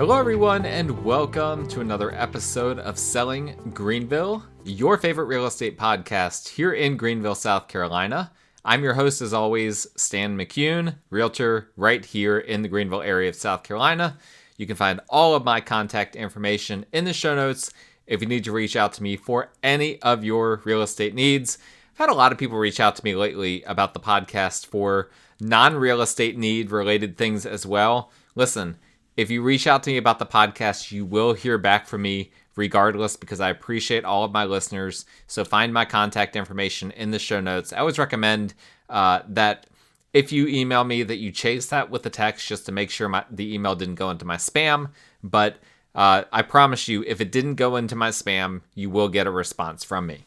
Hello everyone, and welcome to another episode of Selling Greenville, your favorite real estate podcast here in Greenville, South Carolina. I'm your host, as always, Stan McCune, realtor right here in the Greenville area of South Carolina. You can find all of my contact information in the show notes if you need to reach out to me for any of your real estate needs. I've had a lot of people reach out to me lately about the podcast for non-real estate need related things as well. Listen, if you reach out to me about the podcast, you will hear back from me regardless, because I appreciate all of my listeners. So find my contact information in the show notes. I always recommend that if you email me that you chase that with a text just to make sure the email didn't go into my spam. But I promise you, if it didn't go into my spam, you will get a response from me.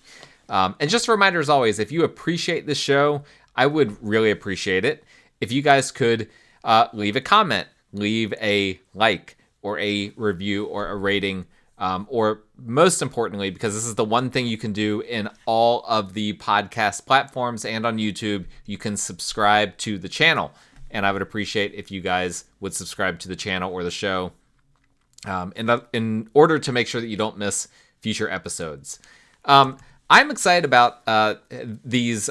And just a reminder, as always, if you appreciate this show, I would really appreciate it if you guys could leave a comment, leave a like or a review or a rating, or most importantly, because this is the one thing you can do in all of the podcast platforms and on YouTube, you can subscribe to the channel. And I would appreciate if you guys would subscribe to the channel or the show in order to make sure that you don't miss future episodes. I'm excited about today's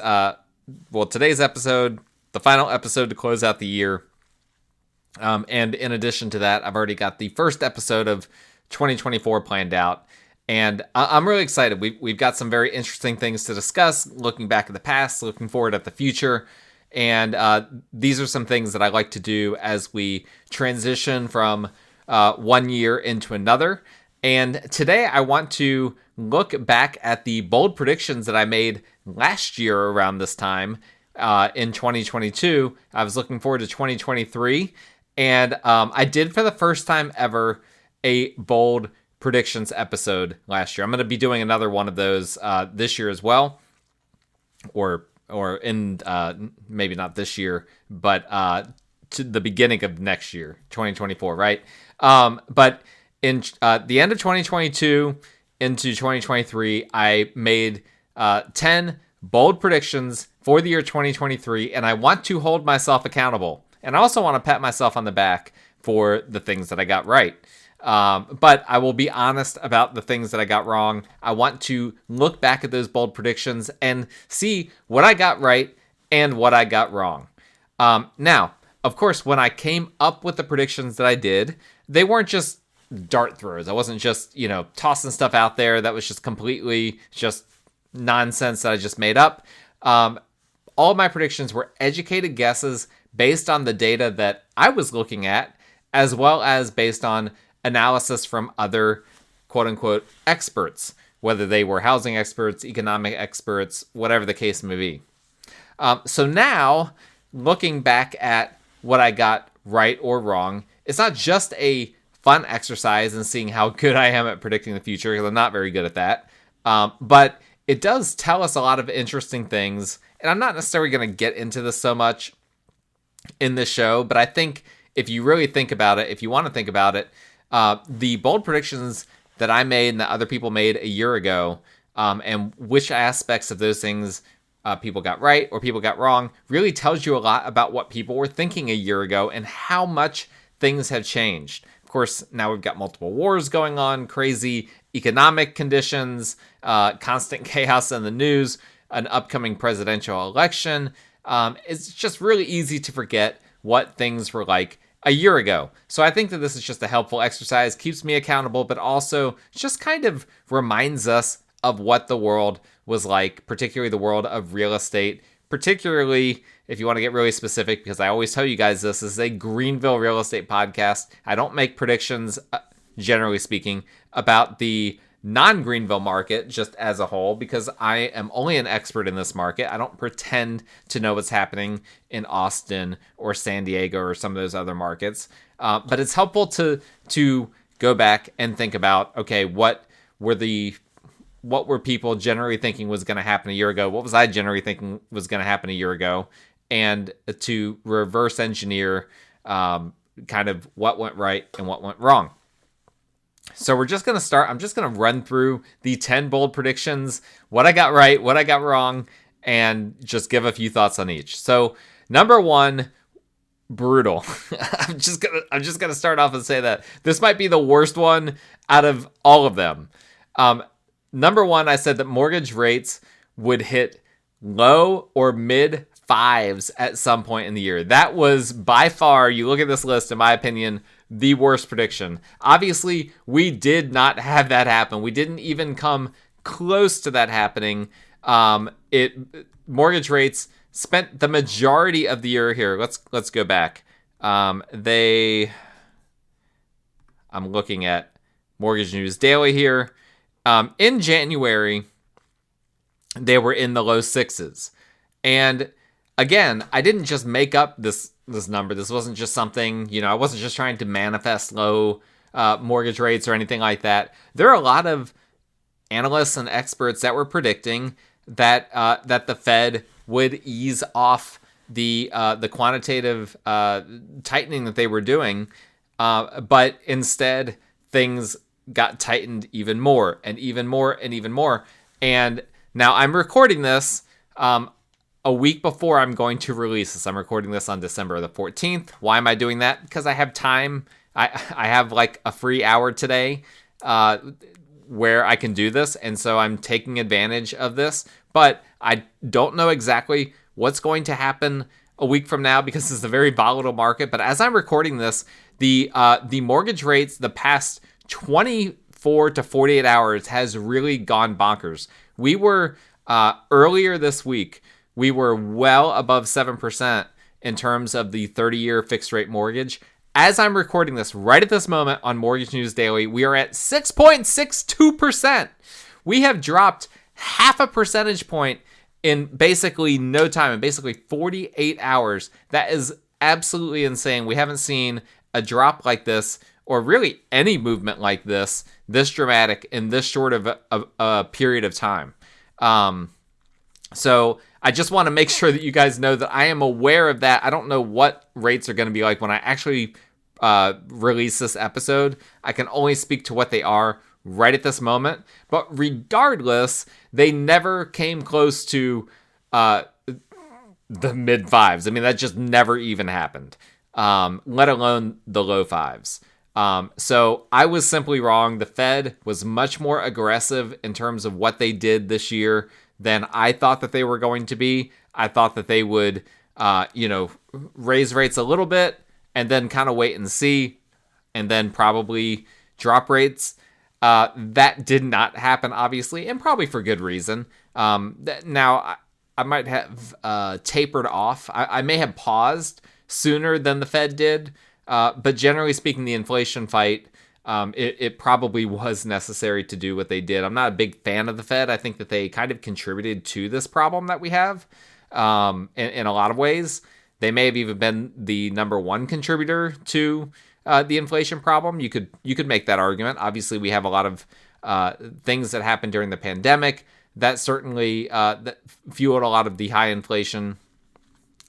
episode, the final episode to close out the year. And in addition to that, I've already got the first episode of 2024 planned out. And I'm really excited. We've got some very interesting things to discuss, looking back at the past, looking forward at the future. And these are some things that I like to do as we transition from one year into another. And today I want to look back at the bold predictions that I made last year around this time in 2022. I was looking forward to 2023. And I did, for the first time ever, a bold predictions episode last year. I'm going to be doing another one of those this year as well, or in maybe not this year, but to the beginning of next year, 2024, right? But in the end of 2022 into 2023, I made 10 bold predictions for the year 2023, and I want to hold myself accountable. And I also want to pat myself on the back for the things that I got right. But I will be honest about the things that I got wrong. I want to look back at those bold predictions and see what I got right and what I got wrong. Now, of course, when I came up with the predictions that I did, they weren't just dart throws. I wasn't just, tossing stuff out there that was just completely just nonsense that I just made up. All of my predictions were educated guesses based on the data that I was looking at, as well as based on analysis from other quote-unquote experts, whether they were housing experts, economic experts, whatever the case may be. So now, looking back at what I got right or wrong, it's not just a fun exercise in seeing how good I am at predicting the future, because I'm not very good at that, but it does tell us a lot of interesting things, and I'm not necessarily going to get into this so much in this show, but I think if you really think about it, if you want to think about it, the bold predictions that I made and that other people made a year ago, and which aspects of those things people got right or people got wrong, really tells you a lot about what people were thinking a year ago and how much things have changed. Of course, now we've got multiple wars going on, crazy economic conditions, constant chaos in the news, an upcoming presidential election. It's just really easy to forget what things were like a year ago. So I think that this is just a helpful exercise, keeps me accountable, but also just kind of reminds us of what the world was like, particularly the world of real estate, particularly if you want to get really specific, because I always tell you guys this is a Greenville real estate podcast. I don't make predictions, generally speaking, about the non-Greenville market just as a whole, because I am only an expert in this market. I don't pretend to know what's happening in Austin or San Diego or some of those other markets. But it's helpful to go back and think about, okay, what were people generally thinking was going to happen a year ago? What was I generally thinking was going to happen a year ago? And to reverse engineer kind of what went right and what went wrong. So we're just going to start. I'm just going to run through the 10 bold predictions, what I got right, what I got wrong, and just give a few thoughts on each. So number one, brutal. I'm just gonna start off and say that this might be the worst one out of all of them. Number one, I said that mortgage rates would hit low or mid fives at some point in the year. That was by far, you look at this list, in my opinion, the worst prediction. Obviously, we did not have that happen. We didn't even come close to that happening. Mortgage rates spent the majority of the year here. Let's go back. I'm looking at Mortgage News Daily here. In January, they were in the low sixes. And again, I didn't just make up this number. This wasn't just something, I wasn't just trying to manifest low mortgage rates or anything like that. There are a lot of analysts and experts that were predicting that the Fed would ease off the quantitative tightening that they were doing, but instead things got tightened even more and even more and even more. And now I'm recording this a week before I'm going to release this. I'm recording this on December the 14th. Why am I doing that? Because I have time. I have like a free hour today where I can do this. And so I'm taking advantage of this. But I don't know exactly what's going to happen a week from now because it's a very volatile market. But as I'm recording this, the mortgage rates the past 24 to 48 hours has really gone bonkers. We were earlier this week, we were well above 7% in terms of the 30-year fixed rate mortgage. As I'm recording this right at this moment on Mortgage News Daily, we are at 6.62%. We have dropped half a percentage point in basically no time, in basically 48 hours. That is absolutely insane. We haven't seen a drop like this, or really any movement like this dramatic in this short of a period of time. So I just want to make sure that you guys know that I am aware of that. I don't know what rates are going to be like when I actually release this episode. I can only speak to what they are right at this moment. But regardless, they never came close to the mid fives. I mean, that just never even happened, let alone the low fives. So I was simply wrong. The Fed was much more aggressive in terms of what they did this year than I thought that they were going to be. I thought that they would, raise rates a little bit and then kind of wait and see, and then probably drop rates. That did not happen, obviously, and probably for good reason. Now, I might have tapered off. I may have paused sooner than the Fed did, but generally speaking, the inflation fight, it probably was necessary to do what they did. I'm not a big fan of the Fed. I think that they kind of contributed to this problem that we have in a lot of ways. They may have even been the number one contributor to the inflation problem. You could make that argument. Obviously, we have a lot of things that happened during the pandemic that certainly that fueled a lot of the high inflation.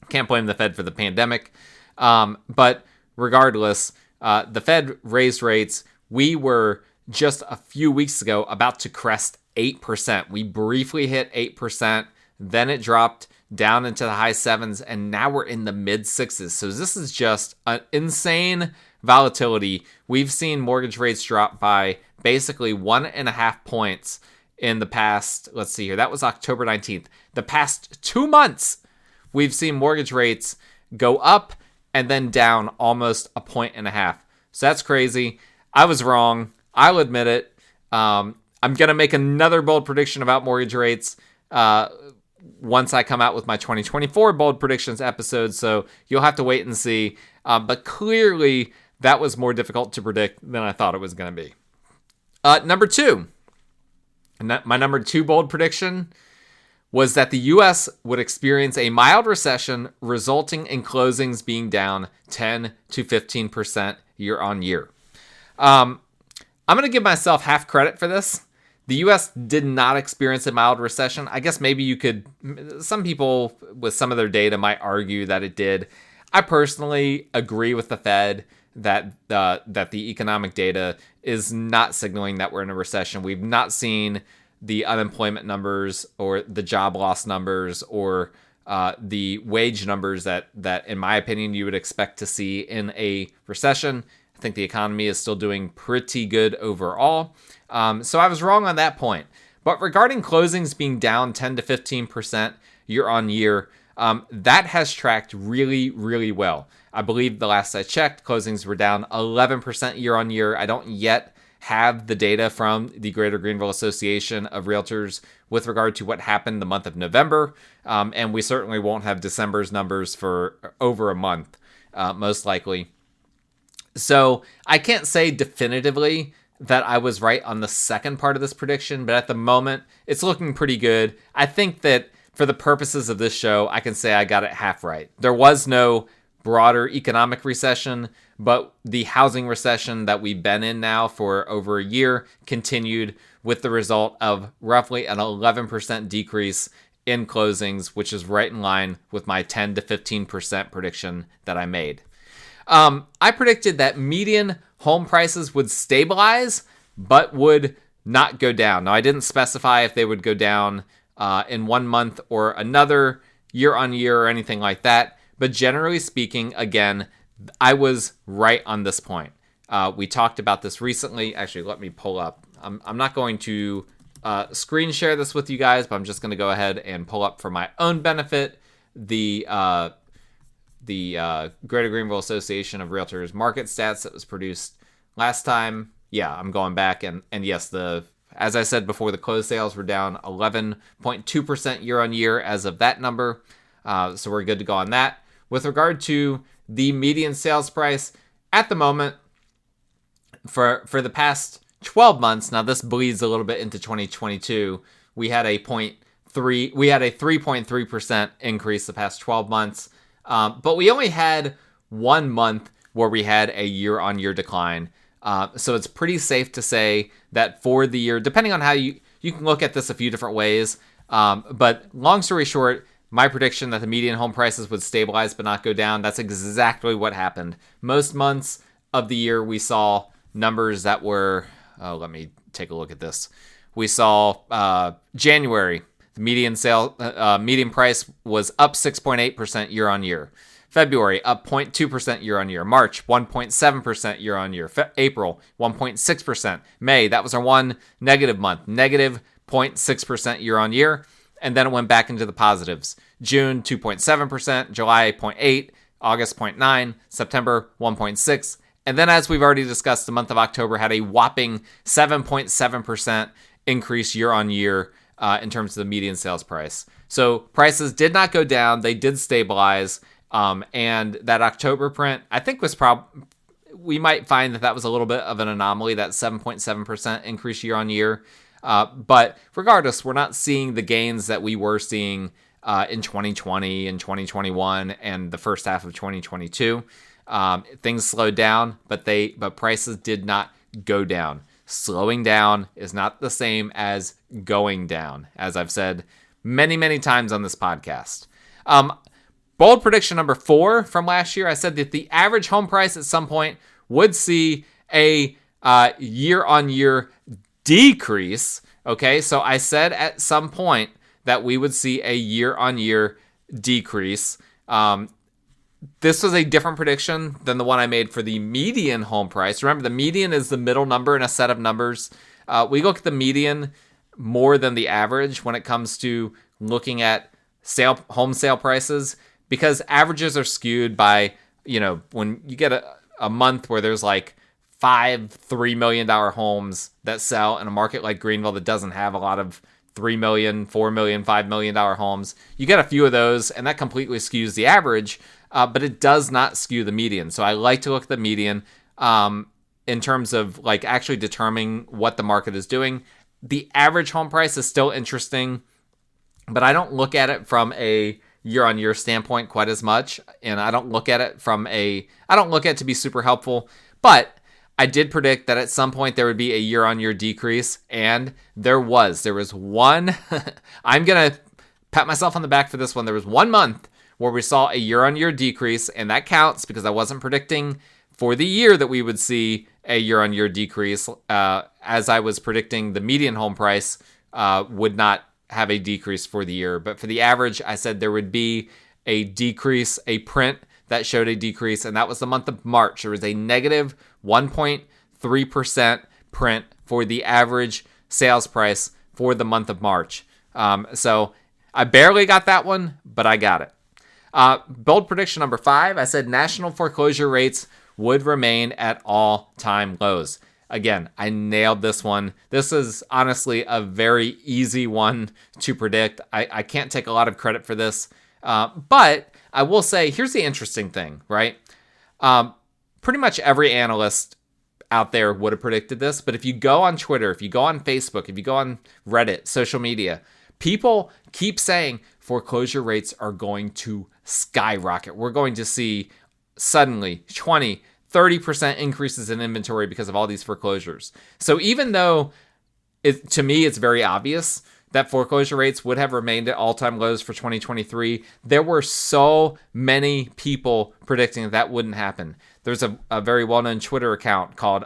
Can't blame the Fed for the pandemic. But regardless, the Fed raised rates. We were just a few weeks ago about to crest 8%. We briefly hit 8%. Then it dropped down into the high sevens, and now we're in the mid sixes. So this is just an insane volatility. We've seen mortgage rates drop by basically 1.5 points in the past, let's see here, that was October 19th. The past 2 months, we've seen mortgage rates go up and then down almost 1.5 points. So that's crazy. I was wrong. I'll admit it. I'm going to make another bold prediction about mortgage rates once I come out with my 2024 bold predictions episode. So you'll have to wait and see. But clearly, that was more difficult to predict than I thought it was going to be. Number two. My number two bold prediction was that the U.S. would experience a mild recession, resulting in closings being down 10 to 15% year on year. I'm going to give myself half credit for this. The U.S. did not experience a mild recession. I guess maybe some people with some of their data might argue that it did. I personally agree with the Fed that the economic data is not signaling that we're in a recession. We've not seen the unemployment numbers or the job loss numbers or the wage numbers that in my opinion you would expect to see in a recession. I think the economy is still doing pretty good overall. So I was wrong on that point. But regarding closings being down 10 to 15% year on year, that has tracked really, really well. I believe the last I checked, closings were down 11% year on year. I don't yet have the data from the Greater Greenville Association of Realtors with regard to what happened the month of November. And we certainly won't have December's numbers for over a month, most likely. So I can't say definitively that I was right on the second part of this prediction, but at the moment, it's looking pretty good. I think that for the purposes of this show, I can say I got it half right. There was no broader economic recession, but the housing recession that we've been in now for over a year continued, with the result of roughly an 11% decrease in closings, which is right in line with my 10 to 15% prediction that I made. I predicted that median home prices would stabilize, but would not go down. Now, I didn't specify if they would go down in 1 month or another, year on year, or anything like that. But generally speaking, again, I was right on this point. We talked about this recently. Actually, let me pull up. I'm not going to screen share this with you guys, but I'm just going to go ahead and pull up for my own benefit the Greater Greenville Association of Realtors market stats that was produced last time. Yeah, I'm going back, and yes, as I said before, the closed sales were down 11.2% year on year as of that number. So we're good to go on that. With regard to the median sales price at the moment for the past 12 months, now this bleeds a little bit into 2022. We had a 3.3% increase the past 12 months. But we only had 1 month where we had a year-on-year decline. So it's pretty safe to say that for the year, depending on how you can look at this a few different ways. But long story short, my prediction that the median home prices would stabilize but not go down, that's exactly what happened. Most months of the year, we saw numbers that were, let me take a look at this. We saw January, the median price was up 6.8% year on year. February, up 0.2% year on year. March, 1.7% year on year. April, 1.6%. May, that was our one negative month, negative 0.6% year on year. And then it went back into the positives. June, 2.7%. July, 0.8%. August, 0.9%. September, 1.6%. And then, as we've already discussed, the month of October had a whopping 7.7% increase year on year in terms of the median sales price. So prices did not go down. They did stabilize. And that October print, I think, was we might find that was a little bit of an anomaly, that 7.7% increase year on year. But regardless, we're not seeing the gains that we were seeing in 2020 and 2021 and the first half of 2022. Things slowed down, but prices did not go down. Slowing down is not the same as going down, as I've said many, many times on this podcast. Bold prediction number 4 from last year, I said that the average home price at some point would see a year-on-year decrease. Okay, so I said at some point that we would see a year-on-year decrease. This was a different prediction than the one I made for the median home price. Remember, the median is the middle number in a set of numbers. We look at the median more than the average when it comes to looking at home sale prices, because averages are skewed by, when you get a month where there's like 5 $3 million homes that sell in a market like Greenville that doesn't have a lot of $3 million, $4 million, $5 million homes. You get a few of those, and that completely skews the average, but it does not skew the median. So I like to look at the median in terms of like actually determining what the market is doing. The average home price is still interesting, but I don't look at it from a year-on-year standpoint quite as much, and I don't look at it to be super helpful, but I did predict that at some point there would be a year-on-year decrease, and there was one. I'm going to pat myself on the back for this one. There was 1 month where we saw a year-on-year decrease, and that counts because I wasn't predicting for the year that we would see a year-on-year decrease, as I was predicting the median home price would not have a decrease for the year. But for the average, I said there would be a decrease, a print that showed a decrease, and that was the month of March. There was a negative 1.3% print for the average sales price for the month of March. So I barely got that one, but I got it. Bold prediction number 5, I said national foreclosure rates would remain at all-time lows. Again, I nailed this one. This is honestly a very easy one to predict. I can't take a lot of credit for this, but I will say, here's the interesting thing, right? Pretty much every analyst out there would have predicted this, but if you go on Twitter, if you go on Facebook, if you go on Reddit, social media, people keep saying foreclosure rates are going to skyrocket. We're going to see suddenly 20, 30% increases in inventory because of all these foreclosures. So even though to me it's very obvious that foreclosure rates would have remained at all-time lows for 2023, there were so many people predicting that wouldn't happen. There's a very well-known Twitter account called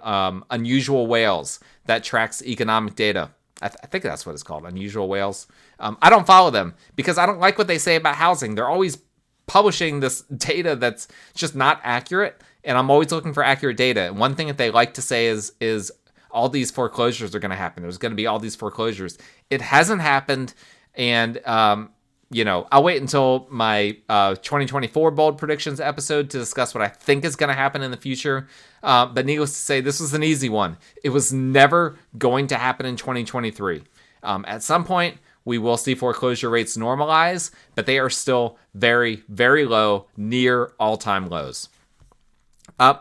Unusual Whales that tracks economic data. I think that's what it's called, Unusual Whales. I don't follow them because I don't like what they say about housing. They're always publishing this data that's just not accurate, and I'm always looking for accurate data. And one thing that they like to say is all these foreclosures are going to happen. There's going to be all these foreclosures. It hasn't happened, and I'll wait until my 2024 bold predictions episode to discuss what I think is going to happen in the future. But needless to say, this was an easy one. It was never going to happen in 2023. At some point, we will see foreclosure rates normalize, but they are still very, very low, near all-time lows.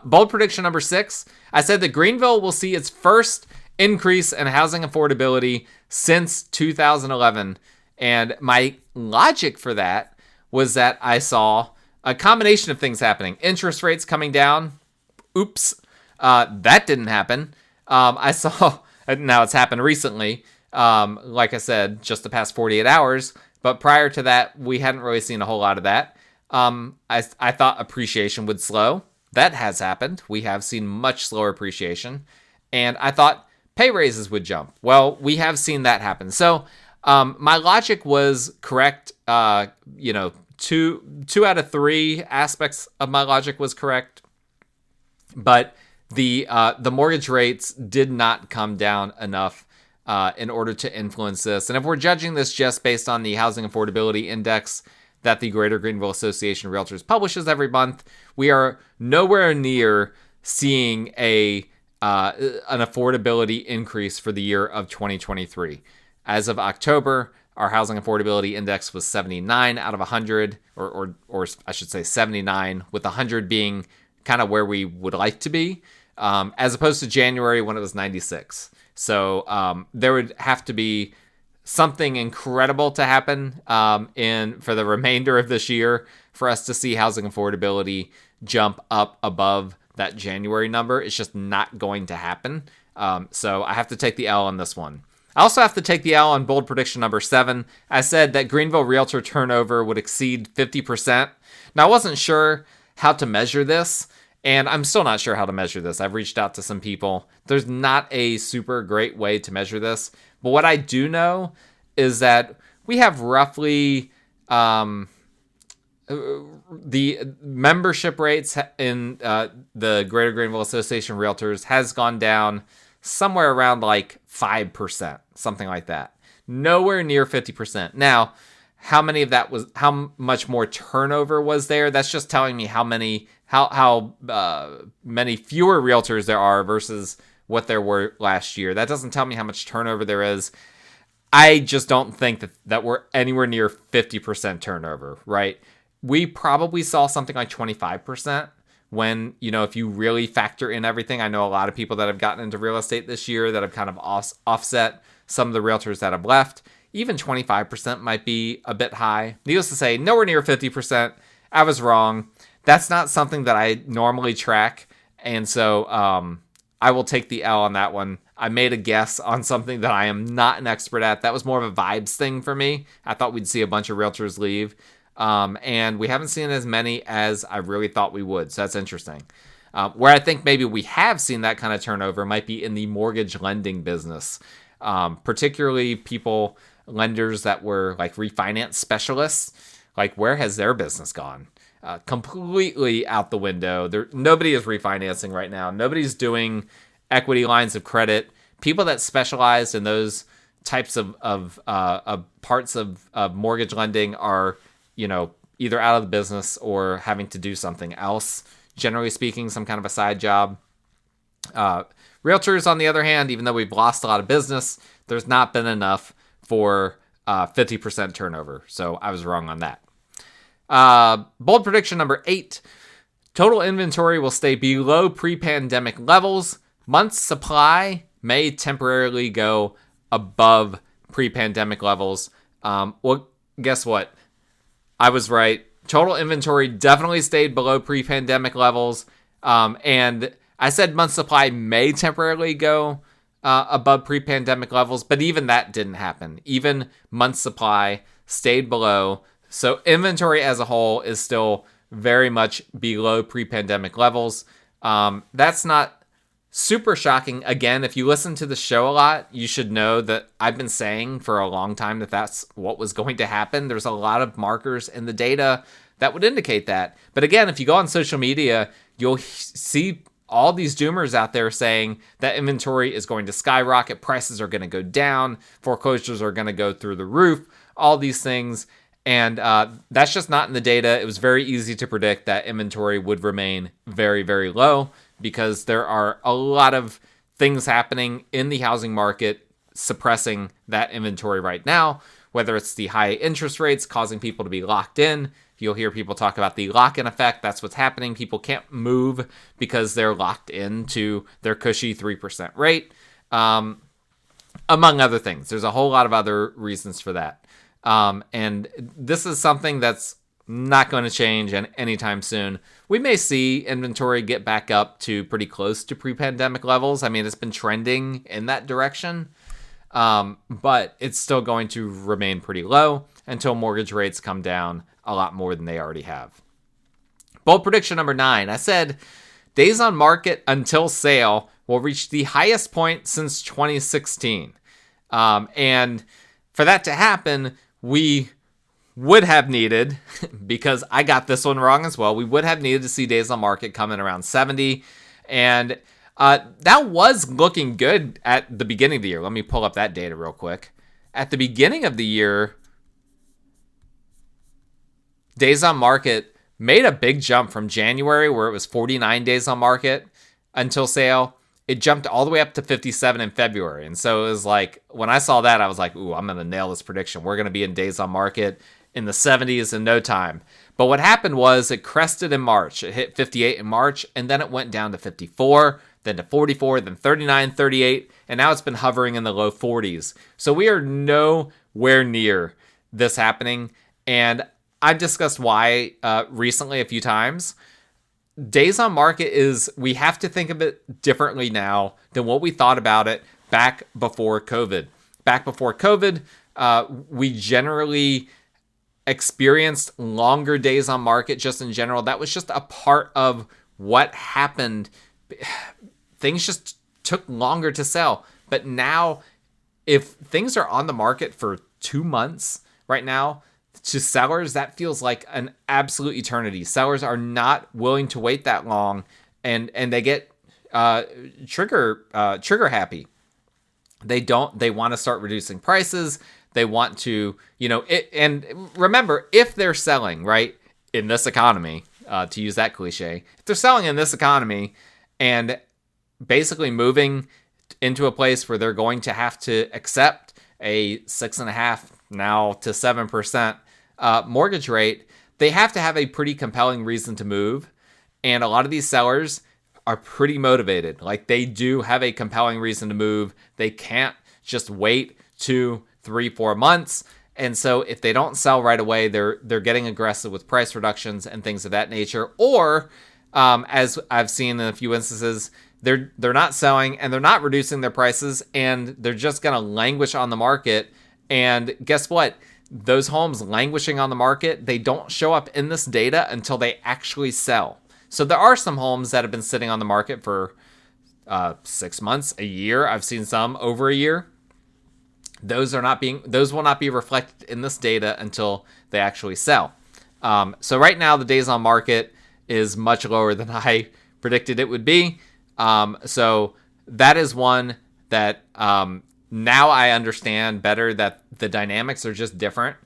Bold prediction number 6, I said that Greenville will see its first increase in housing affordability since 2011. And my logic for that was that I saw a combination of things happening. Interest rates coming down. Oops. That didn't happen. I saw, now it's happened recently. Like I said, just the past 48 hours. But prior to that, we hadn't really seen a whole lot of that. I thought appreciation would slow. That has happened. We have seen much slower appreciation. And I thought pay raises would jump. Well, we have seen that happen. So my logic was correct. Two out of 3 aspects of my logic was correct. But the mortgage rates did not come down enough in order to influence this. And if we're judging this just based on the Housing Affordability Index that the Greater Greenville Association of Realtors publishes every month, we are nowhere near seeing an affordability increase for the year of 2023. As of October, our Housing Affordability Index was 79 out of 100, or I should say 79, with 100 being kind of where we would like to be, as opposed to January when it was 96. So there would have to be something incredible to happen for the remainder of this year for us to see housing affordability jump up above that January number. It's just not going to happen. So I have to take the L on this one. I also have to take the L on bold prediction number 7. I said that Greenville realtor turnover would exceed 50%. Now, I wasn't sure how to measure this, and I'm still not sure how to measure this. I've reached out to some people. There's not a super great way to measure this. But what I do know is that we have roughly the membership rates in the Greater Greenville Association of Realtors has gone down somewhere around like 5%, something like that. Nowhere near 50%. Now, how much more turnover was there? That's just telling me how many fewer realtors there are versus what there were last year. That doesn't tell me how much turnover there is. I just don't think that we're anywhere near 50% turnover, right? We probably saw something like 25% when, if you really factor in everything. I know a lot of people that have gotten into real estate this year that have kind of offset some of the realtors that have left. Even 25% might be a bit high. Needless to say, nowhere near 50%. I was wrong. That's not something that I normally track. And so I will take the L on that one. I made a guess on something that I am not an expert at. That was more of a vibes thing for me. I thought we'd see a bunch of realtors leave. And we haven't seen as many as I really thought we would. So that's interesting. Where I think maybe we have seen that kind of turnover might be in the mortgage lending business. Particularly people lenders that were like refinance specialists, like where has their business gone? Completely out the window. Nobody is refinancing right now. Nobody's doing equity lines of credit. People that specialize in those types of parts of mortgage lending are, either out of the business or having to do something else. Generally speaking, some kind of a side job. Realtors, on the other hand, even though we've lost a lot of business, there's not been enough for 50% turnover. So I was wrong on that. Bold prediction number 8. Total inventory will stay below pre-pandemic levels. Months supply may temporarily go above pre-pandemic levels. Well, guess what? I was right. Total inventory definitely stayed below pre-pandemic levels. And I said month supply may temporarily go above pre-pandemic levels, but even that didn't happen. Even month supply stayed below. So inventory as a whole is still very much below pre-pandemic levels. That's not super shocking. Again, if you listen to the show a lot, you should know that I've been saying for a long time that that's what was going to happen. There's a lot of markers in the data that would indicate that. But again, if you go on social media, you'll see all these doomers out there saying that inventory is going to skyrocket, prices are going to go down, foreclosures are going to go through the roof, all these things. And that's just not in the data. It was very easy to predict that inventory would remain very, very low because there are a lot of things happening in the housing market suppressing that inventory right now, whether it's the high interest rates causing people to be locked in. You'll hear people talk about the lock-in effect. That's what's happening. People can't move because they're locked into their cushy 3% rate, among other things. There's a whole lot of other reasons for that. And this is something that's not going to change anytime soon. We may see inventory get back up to pretty close to pre-pandemic levels. I mean, it's been trending in that direction, but it's still going to remain pretty low until mortgage rates come down a lot more than they already have. Bold prediction number 9. I said days on market until sale will reach the highest point since 2016. And for that to happen, we would have needed, because I got this one wrong as well, we would have needed to see days on market come in around 70. And that was looking good at the beginning of the year. Let me pull up that data real quick. At the beginning of the year, days on market made a big jump from January, where it was 49 days on market until sale. It jumped all the way up to 57 in February. And so it was like, when I saw that, I was like, ooh, I'm going to nail this prediction. We're going to be in days on market in the 70s in no time. But what happened was it crested in March. It hit 58 in March, and then it went down to 54, then to 44, then 39, 38, and now it's been hovering in the low 40s. So we are nowhere near this happening. And I've discussed why recently a few times. Days on market we have to think of it differently now than what we thought about it back before COVID. Back before COVID, we generally experienced longer days on market just in general. That was just a part of what happened. Things just took longer to sell. But now, if things are on the market for 2 months right now, to sellers, that feels like an absolute eternity. Sellers are not willing to wait that long, and they get trigger happy. They want to start reducing prices. They want to, and remember, if they're selling, right, in this economy, to use that cliche, if they're selling in this economy and basically moving into a place where they're going to have to accept a 6.5% now to 7% mortgage rate, they have to have a pretty compelling reason to move. And a lot of these sellers are pretty motivated. Like, they do have a compelling reason to move. They can't just wait 2, 3, 4 months. And so if they don't sell right away, they're getting aggressive with price reductions and things of that nature. Or as I've seen in a few instances, they're not selling and they're not reducing their prices, and they're just going to languish on the market. And guess what? Those homes languishing on the market, they don't show up in this data until they actually sell. So there are some homes that have been sitting on the market for 6 months, a year. I've seen some over a year. those will not be reflected in this data until they actually sell. So right now the days on market is much lower than I predicted it would be. So that is one that now I understand better, that the dynamics are just different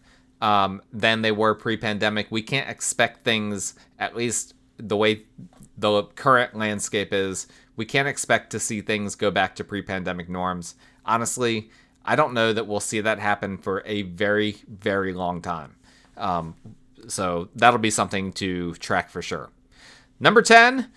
than they were pre-pandemic. We can't expect things, at least the way the current landscape is, we can't expect to see things go back to pre-pandemic norms. Honestly, I don't know that we'll see that happen for a very, very long time. So that'll be something to track for sure. Number 10,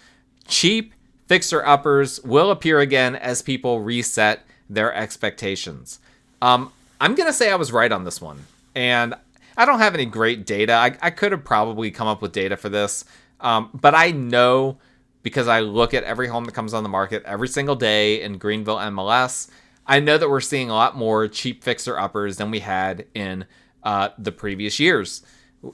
cheap fixer-uppers will appear again as people reset their expectations. I'm going to say I was right on this one. And I don't have any great data. I could have probably come up with data for this. But I know, because I look at every home that comes on the market every single day in Greenville MLS, I know that we're seeing a lot more cheap fixer-uppers than we had in the previous years.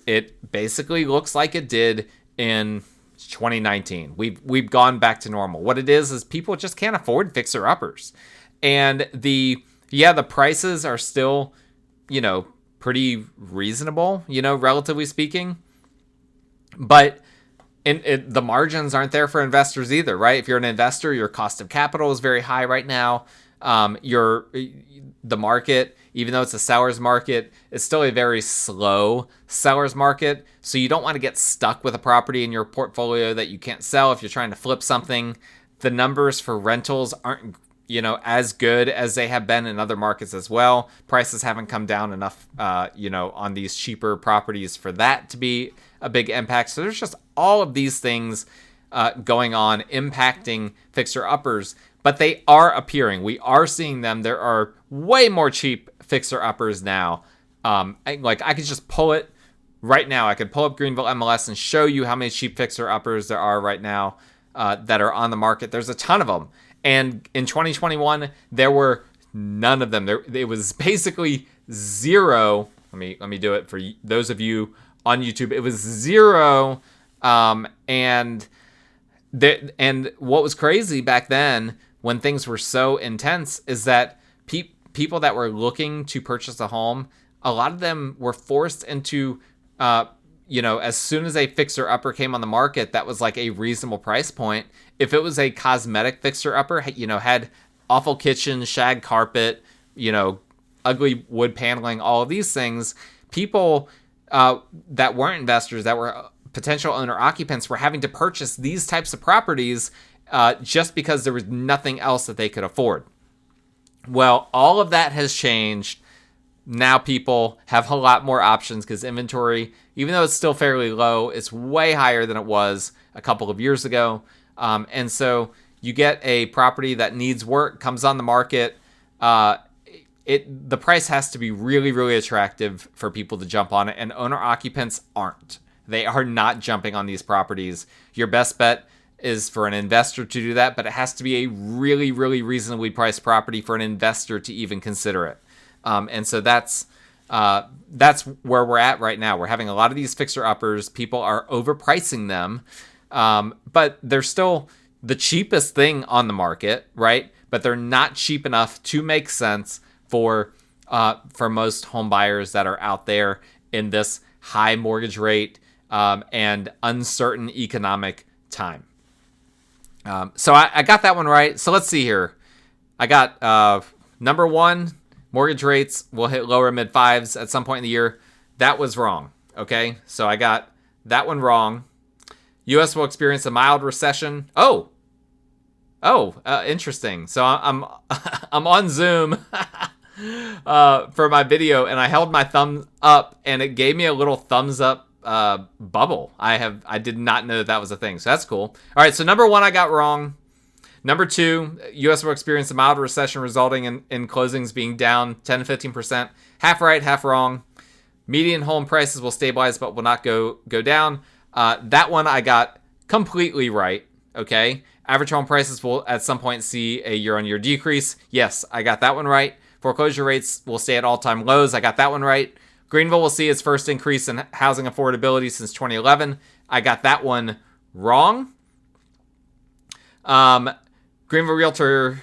It basically looks like it did in 2019. We've gone back to normal. What it is people just can't afford fixer-uppers. And the prices are still, pretty reasonable, relatively speaking. But the margins aren't there for investors either, right? If you're an investor, your cost of capital is very high right now. The market, even though it's a seller's market, it's still a very slow seller's market. So you don't want to get stuck with a property in your portfolio that you can't sell if you're trying to flip something. The numbers for rentals aren't, as good as they have been in other markets as well. Prices haven't come down enough, on these cheaper properties for that to be a big impact. So there's just all of these things going on impacting fixer-uppers. But they are appearing. We are seeing them. There are way more cheap fixer-uppers now. I could just pull it right now. I could pull up Greenville MLS and show you how many cheap fixer-uppers there are right now that are on the market. There's a ton of them. And in 2021, there were none of them. It was basically zero. Let me do it for those of you on YouTube. It was zero. And what was crazy back then, when things were so intense, is that people that were looking to purchase a home, a lot of them were forced into, as soon as a fixer-upper came on the market, that was like a reasonable price point. If it was a cosmetic fixer-upper, had awful kitchen, shag carpet, ugly wood paneling, all of these things, people that weren't investors, that were potential owner-occupants, were having to purchase these types of properties just because there was nothing else that they could afford. Well, all of that has changed. Now people have a lot more options because inventory, even though it's still fairly low, it's way higher than it was a couple of years ago. And so you get a property that needs work, comes on the market. The price has to be really, really attractive for people to jump on it, and owner-occupants aren't. They are not jumping on these properties. Your best bet is for an investor to do that, but it has to be a really, really reasonably priced property for an investor to even consider it. And so that's where we're at right now. We're having a lot of these fixer-uppers. People are overpricing them, but they're still the cheapest thing on the market, right? But they're not cheap enough to make sense for most home buyers that are out there in this high mortgage rate and uncertain economic time. So I got that one right. So let's see here. I got number 1, mortgage rates will hit lower mid 5s at some point in the year. That was wrong. Okay, so I got that one wrong. U.S. will experience a mild recession. Interesting. So I'm on Zoom for my video, and I held my thumb up, and it gave me a little thumbs up bubble. I did not know that was a thing, so that's cool. All right, so number 1 I got wrong. Number 2, U.S. will experience a mild recession resulting in closings being down 10 to 15%. Half right, half wrong. Median home prices will stabilize but will not go down. That one I got completely right, okay? Average home prices will at some point see a year-on-year decrease. Yes, I got that one right. Foreclosure rates will stay at all-time lows. I got that one right. Greenville will see its first increase in housing affordability since 2011. I got that one wrong. Greenville Realtor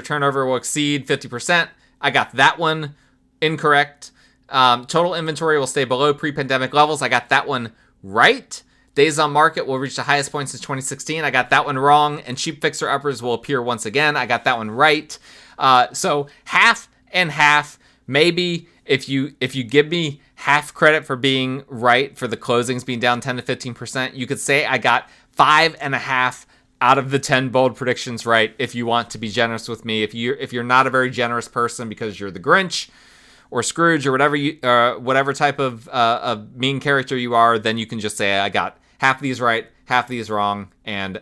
turnover will exceed 50%. I got that one incorrect. Total inventory will stay below pre-pandemic levels. I got that one right. Days on market will reach the highest point since 2016. I got that one wrong. And cheap fixer-uppers will appear once again. I got that one right. So half and half. Maybe if you give me half credit for being right for the closings being down 10 to 15%, you could say I got 5.5 out of the 10 bold predictions right. If you want to be generous with me, if you're not a very generous person because you're the Grinch or Scrooge or whatever type of mean character you are, then you can just say I got half of these right, half of these wrong, and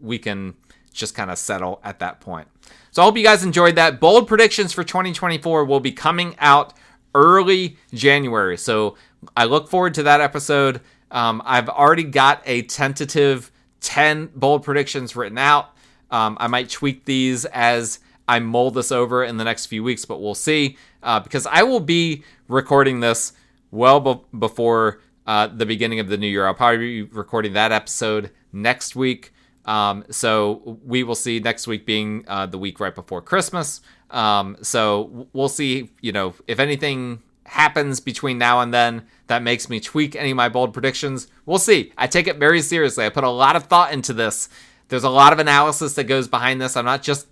we can just kind of settle at that point. So I hope you guys enjoyed that. Bold predictions for 2024 will be coming out early January. So I look forward to that episode. I've already got a tentative 10 bold predictions written out. I might tweak these as I mull this over in the next few weeks, but we'll see. Because I will be recording this well before the beginning of the new year. I'll probably be recording that episode next week. So we will see, next week being the week right before Christmas. So we'll see, if anything happens between now and then that makes me tweak any of my bold predictions. We'll see. I take it very seriously. I put a lot of thought into this. There's a lot of analysis that goes behind this. I'm not just,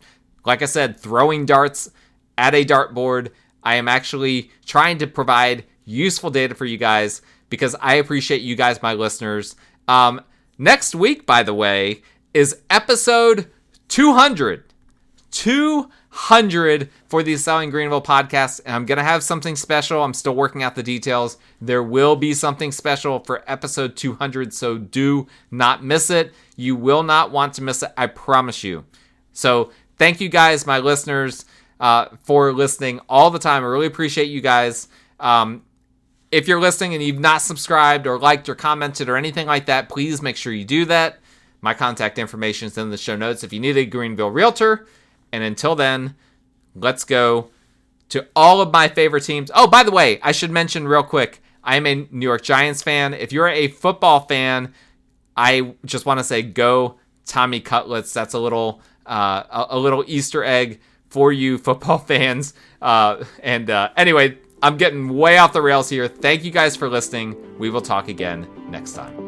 like I said, throwing darts at a dartboard. I am actually trying to provide useful data for you guys because I appreciate you guys, my listeners. Next week, by the way, is episode 200. 200 for the Selling Greenville podcast. And I'm going to have something special. I'm still working out the details. There will be something special for episode 200, so do not miss it. You will not want to miss it. I promise you. So thank you guys, my listeners, for listening all the time. I really appreciate you guys. If you're listening and you've not subscribed or liked or commented or anything like that, please make sure you do that. My contact information is in the show notes if you need a Greenville realtor. And until then, let's go to all of my favorite teams. Oh, by the way, I should mention real quick, I am a New York Giants fan. If you're a football fan, I just want to say go Tommy Cutlets. That's a little Easter egg for you football fans. Anyway, I'm getting way off the rails here. Thank you guys for listening. We will talk again next time.